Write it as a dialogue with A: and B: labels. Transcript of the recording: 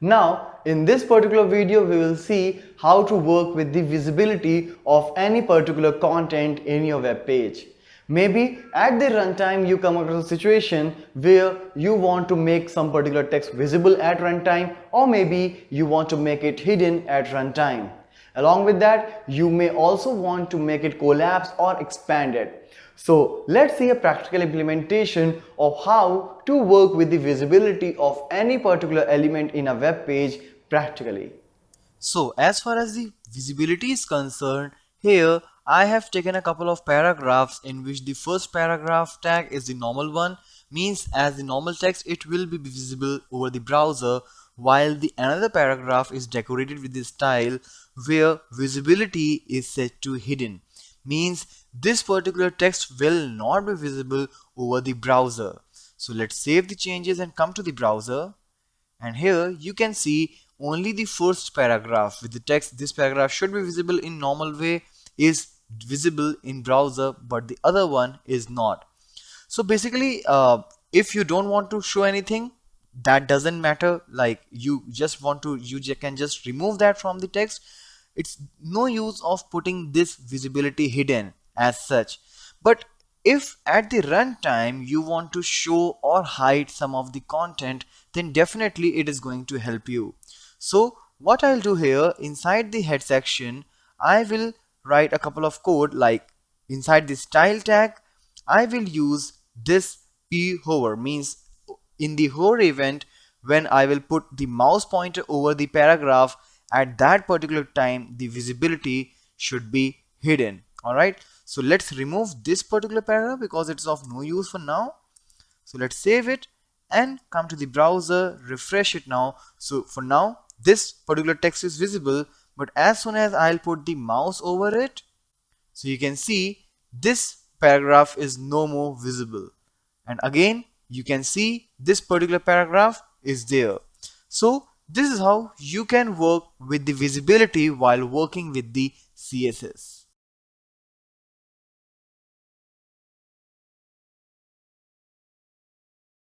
A: Now, in this particular video, we will see how to work with the visibility of any particular content in your web page. Maybe at the runtime you come across a situation where you want to make some particular text visible at runtime, or maybe you want to make it hidden at runtime. Along with that, you may also want to make it collapse or expanded. So let's see a practical implementation of how to work with the visibility of any particular element in a web page practically.
B: So as far as the visibility is concerned, here I have taken a couple of paragraphs in which the first paragraph tag is the normal one, means as the normal text it will be visible over the browser, while the another paragraph is decorated with the style where visibility is set to hidden, means this particular text will not be visible over the browser. So let's save the changes and come to the browser, and here you can see only the first paragraph with the text "this paragraph should be visible in normal way" is visible in browser, but the other one is not. So basically if you don't want to show anything, that doesn't matter, like you can just remove that from the text. It's no use of putting this visibility hidden as such. But if at the runtime you want to show or hide some of the content, then definitely it is going to help you. So what I'll do here, inside the head section I will write a couple of code, like inside the style tag I will use this p hover, means in the hover event when I will put the mouse pointer over the paragraph, at that particular time the visibility should be hidden. Alright, so let's remove this particular paragraph because it's of no use for now. So let's save it and come to the browser, refresh it now. So for now this particular text is visible, but as soon as I'll put the mouse over it, so you can see this paragraph is no more visible, and again you can see this particular paragraph is there. So this is how you can work with the visibility while working with the CSS.